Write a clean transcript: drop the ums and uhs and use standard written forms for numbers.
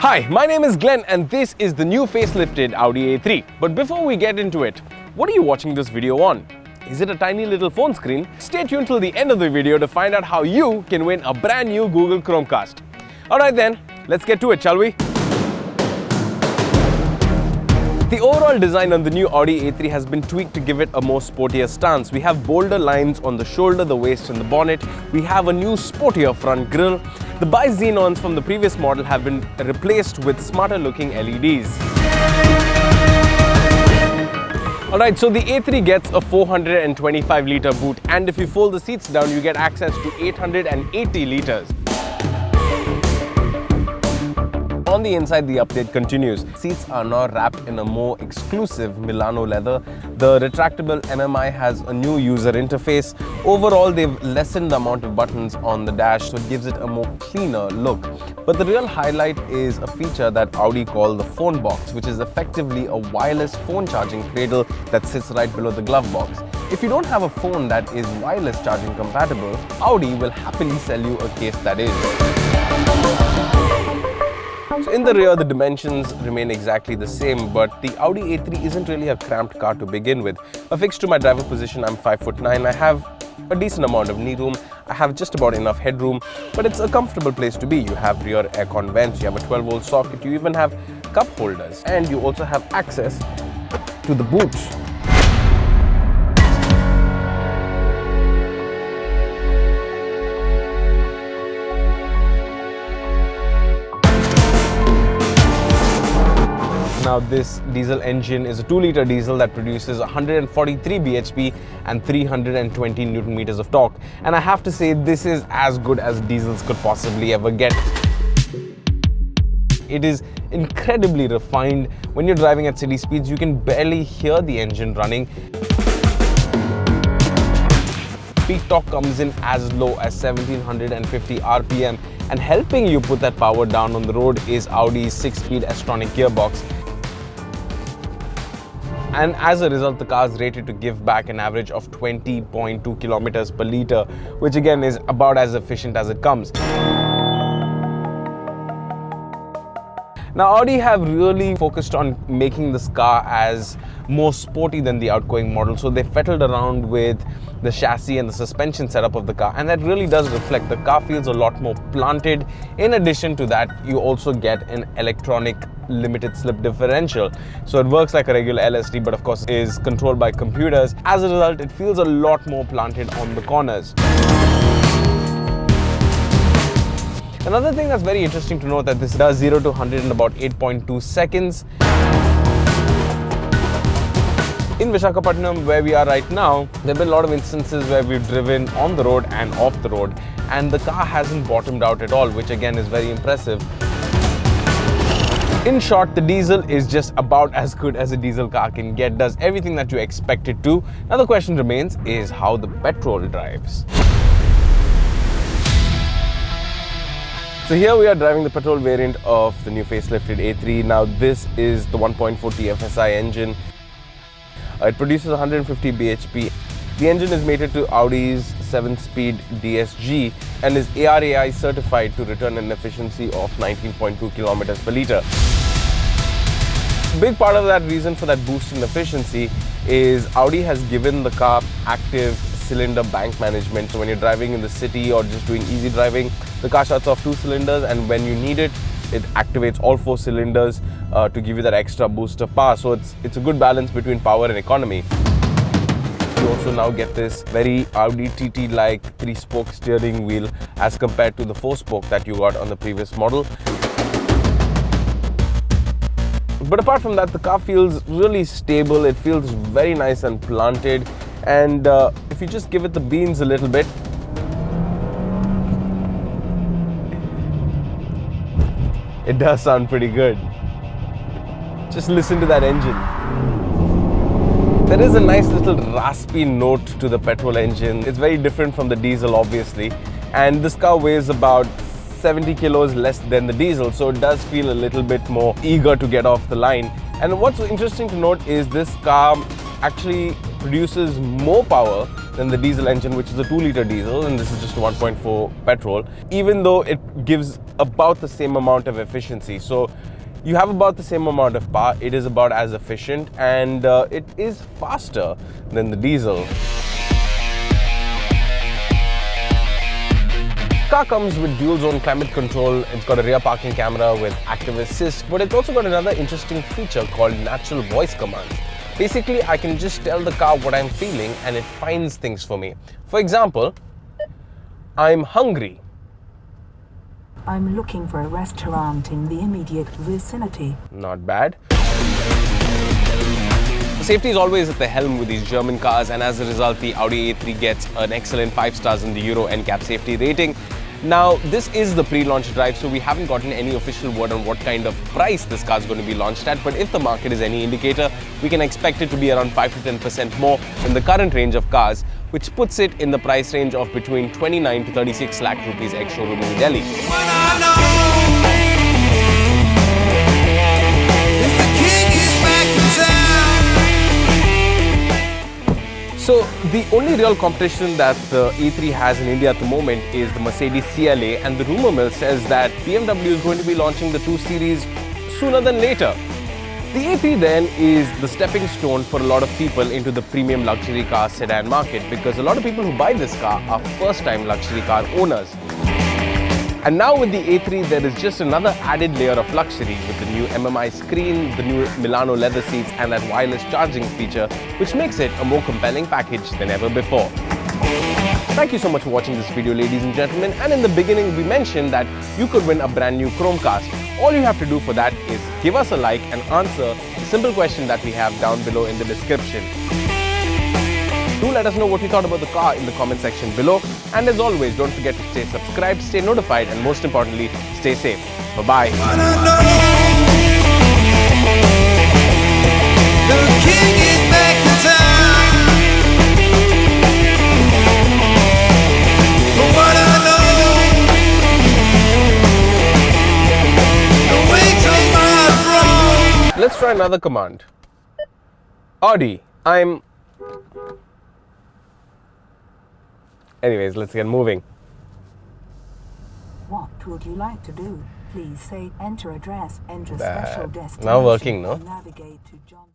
Hi, my name is Glenn and this is the new facelifted Audi A3. But before we get into it, what are you watching this video on? Is it a tiny little phone screen? Stay tuned till the end of the video to find out how you can win a brand new Google Chromecast. Alright then, let's get to it, shall we? The overall design on the new Audi A3 has been tweaked to give it a more sportier stance. We have bolder lines on the shoulder, the waist and the bonnet. We have a new sportier front grille. The bi-xenons from the previous model have been replaced with smarter looking LEDs. Alright, so the A3 gets a 425 litre boot, and if you fold the seats down you get access to 880 litres. On the inside, the update continues. Seats are now wrapped in a more exclusive Milano leather. The retractable MMI has a new user interface. Overall, they've lessened the amount of buttons on the dash, so it gives it a more cleaner look. But the real highlight is a feature that Audi call the phone box, which is effectively a wireless phone charging cradle that sits right below the glove box. If you don't have a phone that is wireless charging compatible, Audi will happily sell you a case that is. So in the rear, the dimensions remain exactly the same, but the Audi A3 isn't really a cramped car to begin with. Affixed to my driver position, I'm 5'9". I have a decent amount of knee room. I have just about enough headroom, but it's a comfortable place to be. You have rear aircon vents, you have a 12-volt socket, you even have cup holders, and you also have access to the boot. Now this diesel engine is a 2-litre diesel that produces 143 bhp and 320 Newton meters of torque. And I have to say, this is as good as diesels could possibly ever get. It is incredibly refined. When you're driving at city speeds, you can barely hear the engine running. Peak torque comes in as low as 1750 RPM, and helping you put that power down on the road is Audi's 6-speed STRONIC gearbox. And as a result, the car is rated to give back an average of 20.2 kilometers per litre, which again is about as efficient as it comes. Now, Audi have really focused on making this car as more sporty than the outgoing model, so they fettled around with the chassis and the suspension setup of the car, and that really does reflect. The car feels a lot more planted. In addition to that, you also get an electronic limited slip differential, so it works like a regular LSD, but of course is controlled by computers. As a result, it feels a lot more planted on the corners. Another thing that's very interesting to note that this does 0 to 100 in about 8.2 seconds. In Visakhapatnam, where we are right now, there have been a lot of instances where we've driven on the road and off the road, and the car hasn't bottomed out at all, which again is very impressive. In short, the diesel is just about as good as a diesel car can get, does everything that you expect it to. Now the question remains is how the petrol drives. So here we are driving the petrol variant of the new facelifted A3. Now this is the 1.4 TFSI engine. It produces 150 bhp. The engine is mated to Audi's 7-speed DSG and is ARAI certified to return an efficiency of 19.2 kilometers per litre. Big part of that reason for that boost in efficiency is Audi has given the car active cylinder bank management. So when you're driving in the city or just doing easy driving, the car shuts off 2 cylinders, and when you need it, it activates all 4 cylinders to give you that extra boost of power. So it's a good balance between power and economy. You also now get this very Audi TT-like 3-spoke steering wheel as compared to the 4-spoke that you got on the previous model. But apart from that, the car feels really stable. It feels very nice and planted. And if you just give it the beans a little bit, it does sound pretty good. Just listen to that engine. There is a nice little raspy note to the petrol engine. It's very different from the diesel, obviously. And this car weighs about 70 kilos less than the diesel, so it does feel a little bit more eager to get off the line. And what's interesting to note is this car actually produces more power than the diesel engine, which is a 2-liter diesel, and this is just 1.4 petrol, even though it gives about the same amount of efficiency. So you have about the same amount of power, it is about as efficient, and it is faster than the diesel. The car comes with dual zone climate control. It's got a rear parking camera with active assist, but it's also got another interesting feature called natural voice command. Basically, I can just tell the car what I'm feeling and it finds things for me. For example, I'm hungry. I'm looking for a restaurant in the immediate vicinity. Not bad. Safety is always at the helm with these German cars, and as a result, the Audi A3 gets an excellent 5 stars in the EURONCAP safety rating. Now, this is the pre-launch drive, so we haven't gotten any official word on what kind of price this car is going to be launched at, but if the market is any indicator, we can expect it to be around 5 to 10% more than the current range of cars, which puts it in the price range of between 29 to 36 lakh rupees ex-showroom in Delhi. So the only real competition that the A3 has in India at the moment is the Mercedes CLA, and the rumor mill says that BMW is going to be launching the 2 Series sooner than later. The A3 then is the stepping stone for a lot of people into the premium luxury car sedan market, because a lot of people who buy this car are first-time luxury car owners. And now with the A3, there is just another added layer of luxury with the new MMI screen, the new Milano leather seats, and that wireless charging feature, which makes it a more compelling package than ever before. Thank you so much for watching this video, ladies and gentlemen. And in the beginning, we mentioned that you could win a brand new Chromecast. All you have to do for that is give us a like and answer the simple question that we have down below in the description. Do let us know what you thought about the car in the comment section below. And as always, don't forget to stay subscribed, stay notified, and most importantly, stay safe. Bye-bye. Let's try another command. Audi, I'm... Anyways, let's get moving. What would you like to do? Please say enter address, enter special destination. Now working, no? Navigate to John.